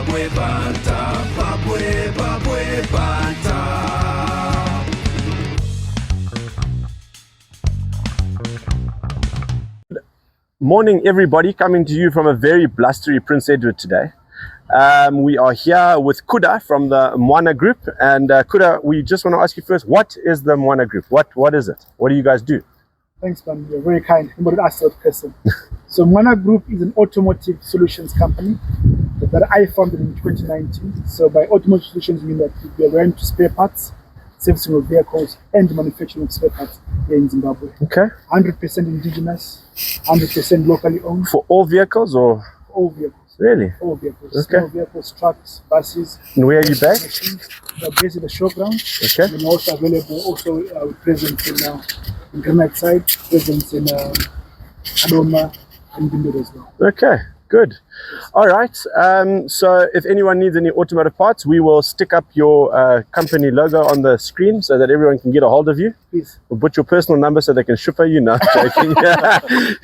Babwe Banter, Babwe Banter. Morning everybody, coming to you from a very blustery Prince Edward today. We are here with Kuda from the Mwana group, and Kuda, we just want to ask you first, what is the Mwana group? What is it? What do you guys do? Thanks, man. You're very kind. Nobody asked that question. So Mwana Group is an automotive solutions company that I founded in 2019. So by automotive solutions, we mean that we are going to spare parts, servicing of vehicles, and manufacturing of spare parts here in Zimbabwe. Okay. 100% indigenous, 100% locally owned. For all vehicles or? For all vehicles. Really? All vehicles. Okay. Small vehicles, trucks, buses. And where are you based? Machines. We are based at the showground. Okay. And also available, present in Granite side, present in Adoma and Bindo as well. Okay, good. All right. So if anyone needs any automotive parts, we will stick up your company logo on the screen so that everyone can get a hold of you. Please. We'll put your personal number so they can shuffer you. No, I'm joking.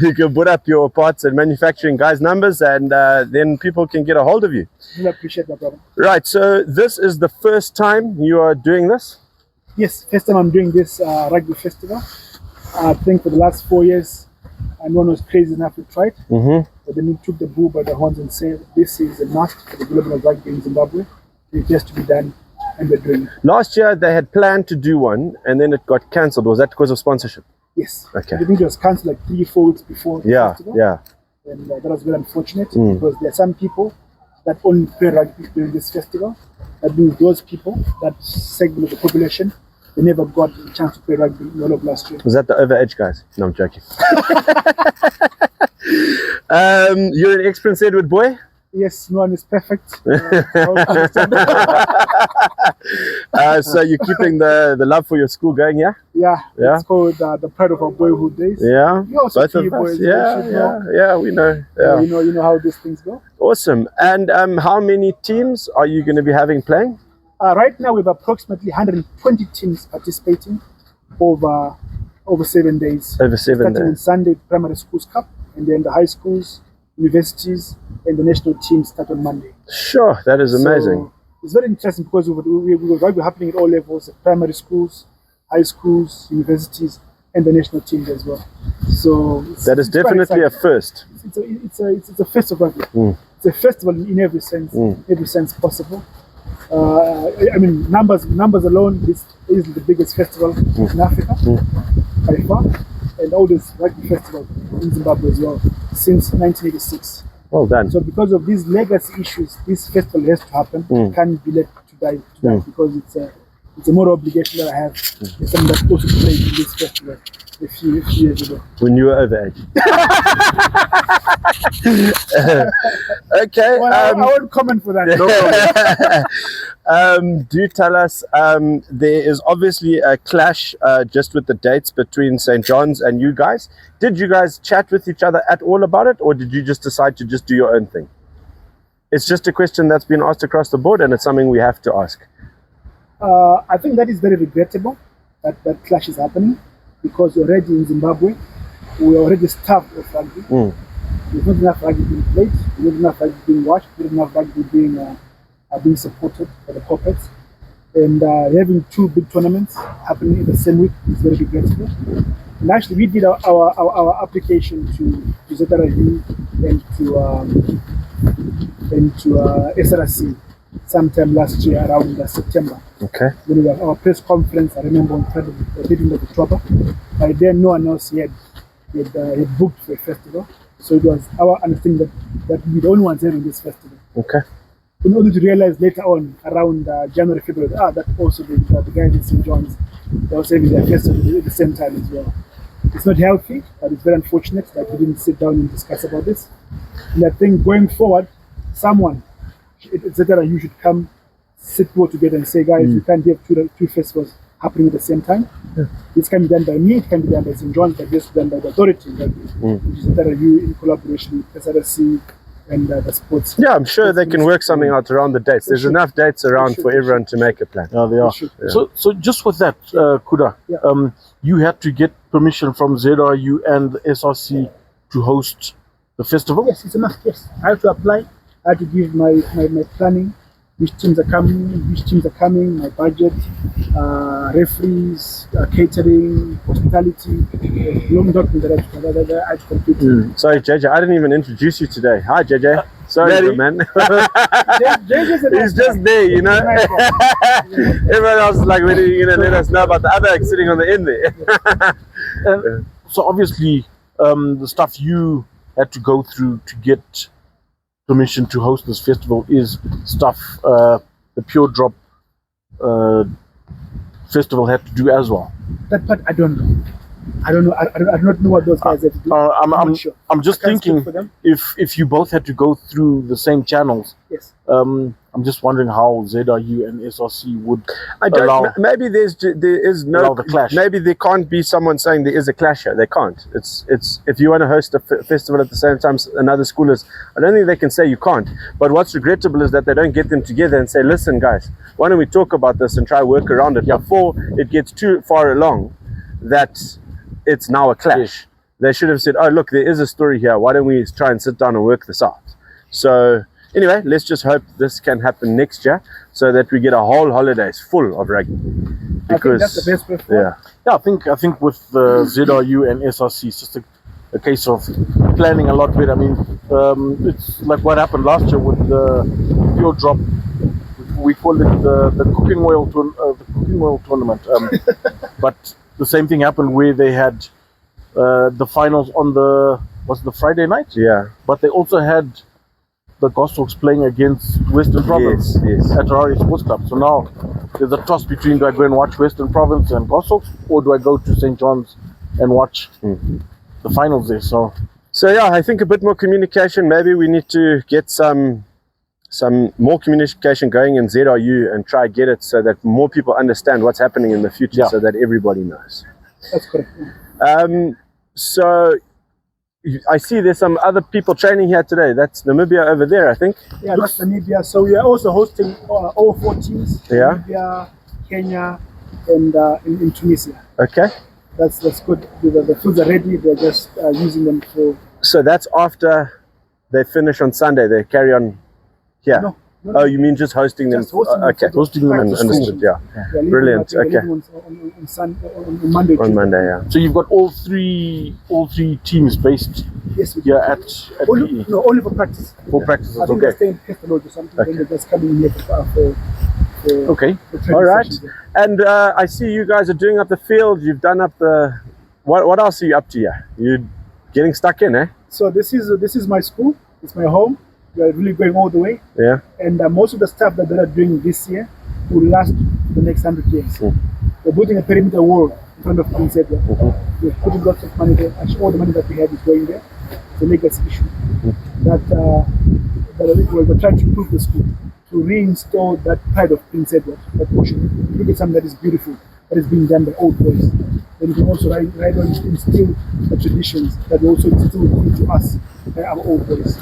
You can put up your parts and manufacturing guys' numbers, and then people can get a hold of you. I appreciate that, brother. Right. So this is the first time you are doing this? Yes, first time I'm doing this rugby festival. I think for the last 4 years, no one was crazy enough to try it. But then we took the bull by the horns and said, this is a must for the development of rugby in Zimbabwe. It has to be done, and we're doing it. Last year, they had planned to do one, and then it got cancelled. Was that because of sponsorship? Yes. Okay. I think it was cancelled like 3-4 weeks before the festival. Yeah. And that was very unfortunate because there are some people that only play rugby during this festival. That means those people, that segment of the population, they never got a chance to play rugby in all of last year. Was that the overage guys? No, I'm joking. You're an ex-Prince Edward boy? Yes, no one is perfect. So you're keeping the love for your school going, yeah? Yeah. Yeah. It's called the pride of our boyhood days. Yeah. You also Both see of us. boys, Yeah, we know. Yeah. You know how these things go. Awesome. And how many teams are you going to be having playing? Right now we have approximately 120 teams participating over 7 days. Over 7 Starting on days. Sunday, Primary Schools Cup, and then the high schools, universities, and the national team start on Monday. Sure, that is amazing. So it's very interesting because we rugby happening at all levels: the primary schools, high schools, universities, and the national teams as well. So That is definitely a first. It's a first of rugby. It's a festival in every sense possible. I mean, numbers alone, this is the biggest festival in Africa by far, and oldest rugby festival in Zimbabwe as well since 1986. Well done. So because of these legacy issues, this festival has to happen. It can't be let to die because it's a moral obligation that I have. It's something that also played in this festival a few years ago. When you were overage. Okay. Well, I won't comment for that. Do tell us, there is obviously a clash just with the dates between St. John's and you guys. Did you guys chat with each other at all about it, or did you just decide to just do your own thing? It's just a question that's been asked across the board, and it's something we have to ask. I think that is very regrettable that clash is happening, because already in Zimbabwe, we're already starved of rugby. There's not enough rugby being played, there's not enough rugby being watched, there's not enough rugby being supported by the corporates. And having 2 big tournaments happening in the same week is very regrettable. And actually, we did our application to ZRU and to SRC sometime last year around September. Okay. When we had our press conference, I remember on Friday, the 13th of October. By then, no one else had booked for a festival. So it was our understanding that we're the only ones having this festival. Okay. In order to realize later on, around January, February, that also the guys in St. John's, they also having their festival at the same time as well. It's not healthy, but it's very unfortunate that we didn't sit down and discuss about this. And I think going forward, someone, etc., you should come, sit all together and say, guys, you can't have two festivals happening at the same time. This can be done by me, it can be done by St. John's, but just done by the authority, which is ZRU in collaboration with SRC and the sports. Yeah, I'm sure they can work something out around the dates. There's enough dates around for everyone to make a plan. Yeah, they are. Yeah. So just with that, Kuda, you had to get permission from ZRU and the SRC to host the festival? Yes, it's a must, yes. I have to apply I had to give my planning, which teams are coming, my budget, referees, catering, hospitality, long document that I had to complete. Sorry, JJ, I didn't even introduce you today. Hi, JJ. Sorry, Daddy. man. JJ's a nice He's just guy. there, you know. He's a nice guy. Everyone else is like, when are you going to let us know about the other egg sitting on the end there? So obviously, the stuff you had to go through to get permission to host this festival is stuff the Pure Drop festival had to do as well. That part I don't know. I do not know what those guys have to do. I'm not sure. I'm just I can't speak thinking for them. if you both had to go through the same channels. Yes. I'm just wondering how ZRU and SRC would I don't. allow. Maybe there is no allow the clash. Maybe there can't be someone saying there is a clash here. They can't. It's if you want to host a festival at the same time another school is. I don't think they can say you can't. But what's regrettable is that they don't get them together and say, listen, guys, why don't we talk about this and try work around it before it gets too far along that it's now a clash. Yes. They should have said, oh look, there is a story here. Why don't we try and sit down and work this out? So. Anyway, let's just hope this can happen next year so that we get a whole holidays full of rugby. I think that's the best way forward. Yeah, I think with ZRU and SRC, it's just a case of planning a lot better. I mean, it's like what happened last year with the Pure Drop. We call it the cooking oil tournament. But the same thing happened where they had the finals on the Friday night. Yeah. But they also had the Goshawks playing against Western Province at Highlands Sports Club. So now there's a toss between, do I go and watch Western Province and Goshawks, or do I go to St. John's and watch the finals there? So yeah, I think a bit more communication. Maybe we need to get some more communication going in ZRU and try get it so that more people understand what's happening in the future, so that everybody knows. That's correct. So I see there's some other people training here today. That's Namibia over there, I think. Yeah, that's Namibia. So we are also hosting all 4 teams. Yeah. Namibia, Kenya, and in Tunisia. Okay. That's good. The foods are ready. They're just using them for. So that's after they finish on Sunday. They carry on here. No, Oh, you mean just hosting them? Just hosting them Okay. for the hosting them practice Understood. sessions. Yeah. Brilliant. Okay. On Monday. On Monday. Yeah. so you've got all three teams based Yes, we here do. at Only, PE. no, only for practice. For practices. I think they're Okay. staying Pestalozzi or something. Okay. Then they're just coming here for Okay. training All right. sessions, yeah. And I see you guys are doing up the field. You've done up the. What else are you up to here? You're getting stuck in, eh? So this is my school. It's my home. We are really going all the way. Yeah. And most of the stuff that they are doing this year will last the next 100 years. We're building a perimeter wall in front of Prince Edward. We're putting lots of money there. Actually, all the money that we have is going there. It's a legacy issue. That we're trying to improve the school, to reinstall that pride of Prince Edward, that portion. Look at something that is beautiful, that is being done by old boys. Then we can also ride on instill the traditions that we also instill into us by our old boys.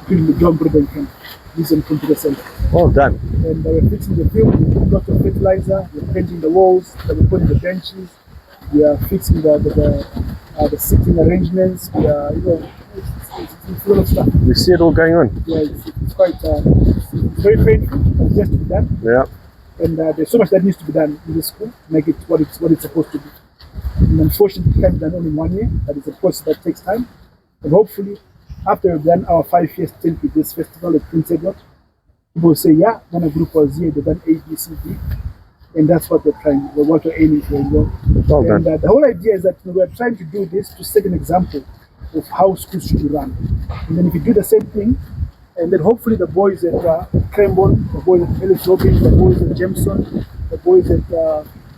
Including the John Bruden camp, Vision Computer Center. Well done. And we're fixing the field, we're putting lots of fertilizer, we're painting the walls, we're putting the benches, we are fixing the sitting arrangements, we are, it's a lot of stuff. We see it all going on. Yeah, it's quite, it's very painful, but it has to be done. Yeah. And there's so much that needs to be done in the school to make it what it's supposed to be. And unfortunately, it can't be done only in 1 year, but it's a process that takes time. And hopefully, after we've done our 5-year stint with this festival at Prince Edward, people will say, yeah, when a group was here, they've done A, B, C, D. And that's what what we're aiming for as well. Well done. And the whole idea is that we're trying to do this to set an example of how schools should be run. And then if you do the same thing, and then hopefully the boys at Crembon, the boys at Ellis Robin, the boys at Jameson, the boys at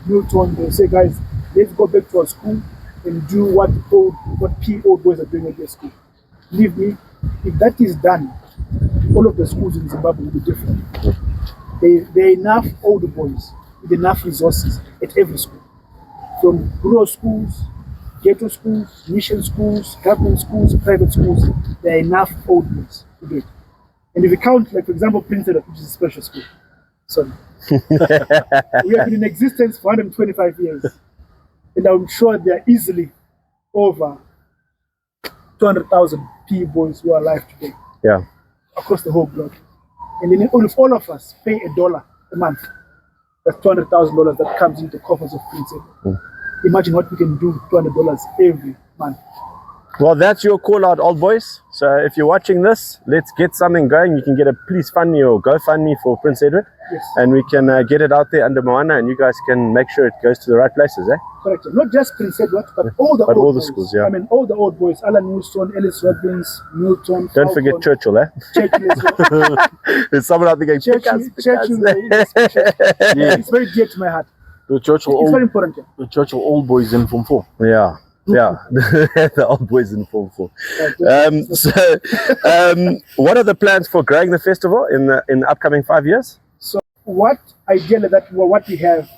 Newton, they'll say, guys, let's go back to our school and do what PE old boys are doing at their school. Believe me, if that is done, all of the schools in Zimbabwe will be different. There are enough older boys with enough resources at every school. From rural schools, ghetto schools, mission schools, government schools, private schools, there are enough old boys to do it. And if you count, like for example, Prince Edward, which is a special school, sorry. We have been in existence for 125 years. And I'm sure there are easily over 200,000 PE boys who are alive today. Yeah. across the whole block. And then if all of us pay $1 a month, that's $200,000 that comes into the coffers of Prince Edward. Imagine what we can do with $200 every month. Well, that's your call out, old boys. So if you're watching this, let's get something going. You can get a Please Fund Me or GoFundMe for Prince Edward. Yes. And we can get it out there under Mwana, and you guys can make sure it goes to the right places, eh? Correct. Not just Prince Edward, but all the But old all the boys. schools, yeah. I mean, all the old boys. Alan Newson, Ellis Robbins, Milton. Don't forget Falcon, Churchill, eh? Churchill as well. There's someone out there going, pick us, Churchill, pick us. It's very dear to my heart. The Churchill It's very old, important. Yeah. the Churchill old boys in Form 4. Yeah. Yeah, the old boys in Form 4. What are the plans for growing the festival in the upcoming 5 years? So what ideally what we have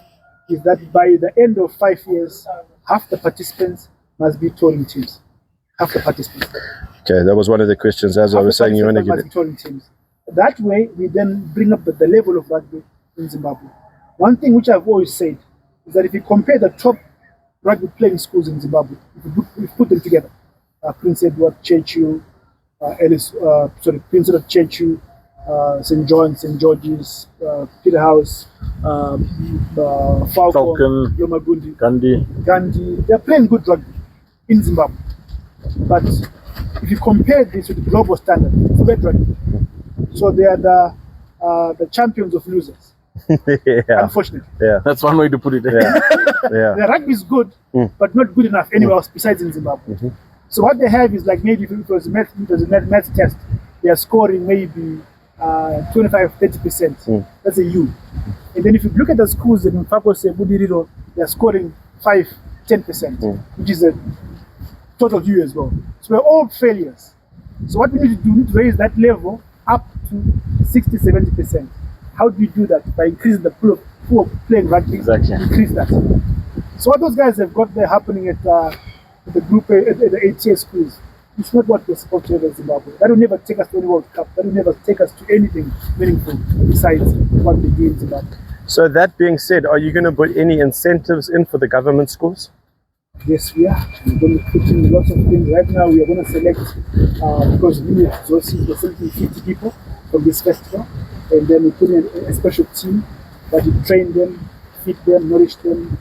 is that by the end of 5 years, half the participants must be touring teams. Half the participants. Okay, that was one of the questions. As I was saying, you want to get it. touring teams. That way, we then bring up the level of rugby in Zimbabwe. One thing which I've always said is that if you compare the top rugby playing schools in Zimbabwe, if you put them together, Prince Edward, Churchill, Prince Edward, Churchill, St. John, St. George's, Peterhouse, Falcon, Lomagundi, Gandhi, they're playing good rugby in Zimbabwe. But if you compare this with the global standard, it's bad rugby. So they are the champions of losers. Yeah. Unfortunately. Yeah. That's one way to put it. Yeah. Yeah. The rugby is good, but not good enough anywhere else besides in Zimbabwe. So what they have is like maybe if it was a math test, they are scoring maybe 25-30%. That's a U. And then if you look at the schools in Fakose, Budiriro, they are scoring 5-10%, which is a total U as well. So we're all failures. So what we need to do, we need to raise that level up to 60-70%. How do you do that? By increasing the pool of playing rugby. Exactly. Increase that. So what those guys have got there happening at the group at the 8-tier schools, it's not what we're supposed to have in Zimbabwe. That will never take us to any World Cup. That will never take us to anything meaningful besides what they do in Zimbabwe. So that being said, are you going to put any incentives in for the government schools? Yes, we are. We're going to put in lots of things. Right now, we are going to select, because we need resources, we're selecting 50 people from this festival. And then we put in a special team that will train them, feed them, nourish them,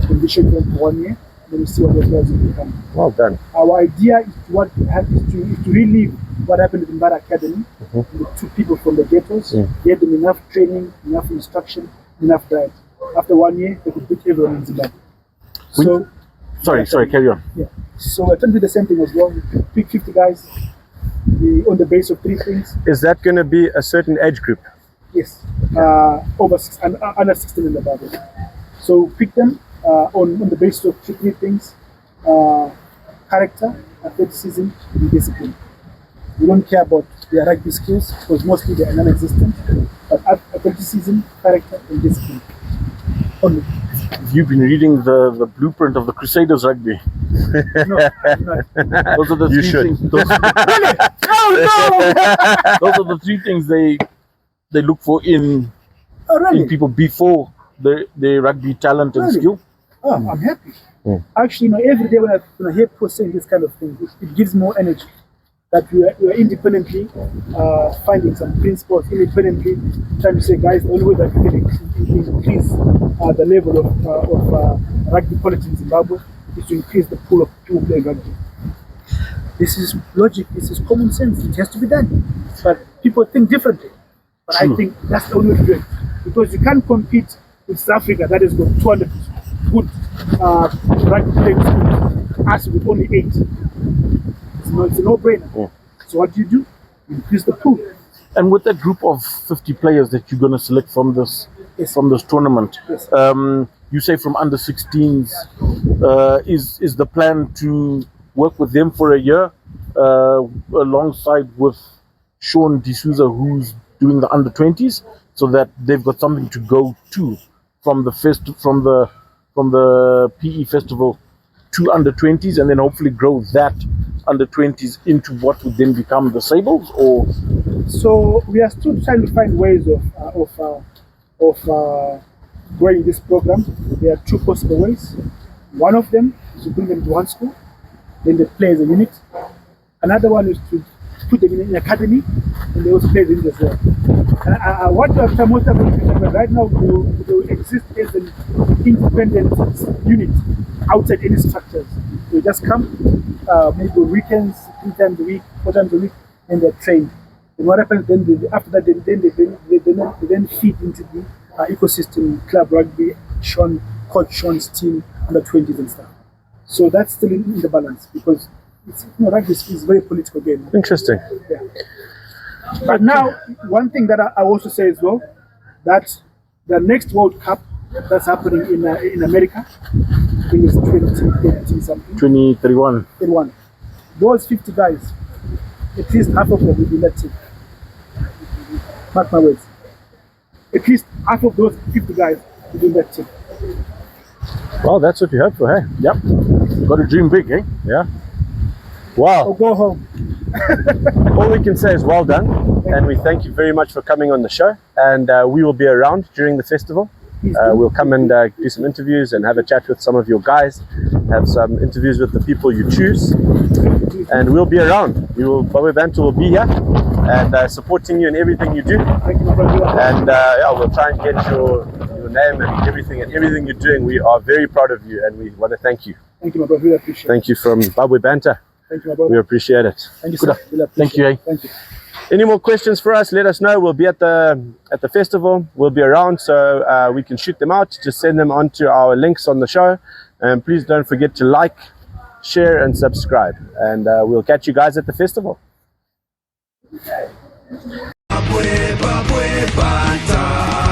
condition them for 1 year. Then we see what those guys will become. Well done. Our idea is to relive what happened in Banter Academy. The 2 people from the ghettos, get them enough training, enough instruction, enough diet. After 1 year, they could beat everyone in Zimbabwe. So, Sorry, carry on. Yeah. So we're trying to do the same thing as well. We pick 50 guys on the base of 3 things. Is that going to be a certain age group? Yes, under 16 and above. So pick them on the basis of 3 things: character, athleticism, and discipline. We don't care about their rugby skills because mostly they are non-existent. But athleticism, character, and discipline. Only. You've been reading the blueprint of the Crusaders rugby. No, I'm not. Those are the You 3 should. things. Those are the 3 things they look for in people before the rugby talent and skill. Oh, I'm happy. Actually, every day when I hear people saying this kind of thing, it gives more energy. That we are independently finding some principles, independently trying to say, guys, the only way that we can increase the level of rugby quality in Zimbabwe is to increase the pool of people playing rugby. This is logic, this is common sense, it has to be done. But people think differently. But I think that's the only way to do it. Because you can't compete with South Africa that has got 200 good rugby playing schools, us with only 8. It's a no-brainer. So what do? You increase the pool. And with that group of 50 players that you're going to select from this tournament, you say from under 16s, is the plan to work with them for a year alongside with Sean D'Souza, who's doing the under 20s, so that they've got something to go to from the PE festival to under 20s, and then hopefully grow that under 20s into what would then become the Sables? Or so we are still trying to find ways of growing this program. There are 2 possible ways. One of them is to bring them to one school, then they play as a unit. Another one is to put them in an academy, and they also play them as well. And what after most of them right now they will exist as an independent unit outside any structures. They just come maybe on weekends, 3 times a week, 4 times a week, and they're trained. And what happens then? After that, they then feed into the ecosystem, club rugby, coach Sean's team, under 20s and stuff. So that's still in the balance because rugby is very political game. Interesting. Yeah. But now, one thing that I also say as well, that the next World Cup that's happening in America, I think it's 2020 something. 2031. 31. Those 50 guys, at least half of them will be that team. Mark my words. At least half of those 50 guys will be that team. Well, that's what we hope for, hey? Yep. Got to dream big, eh? Yeah. Wow. Or go home. All we can say is well done, and we thank you very much for coming on the show. And we will be around during the festival. We'll come and do some interviews and have a chat with some of your guys, have some interviews with the people you choose, and we'll be around. Babwe Banter will be here and supporting you in everything you do. Thank you, my brother. And we'll try and get your name and everything you're doing. We are very proud of you, and we want to thank you. Thank you, my brother. Really appreciate it. Thank you from Babwe Banter. Thank you, my brother. We appreciate it. Thank you, sir. Really Thank you, eh? Thank you. Any more questions for us? Let us know. We'll be at the festival. We'll be around, so we can shoot them out. Just send them onto our links on the show, and please don't forget to like, share, and subscribe. And we'll catch you guys at the festival. Babwe, Babwe, Banter.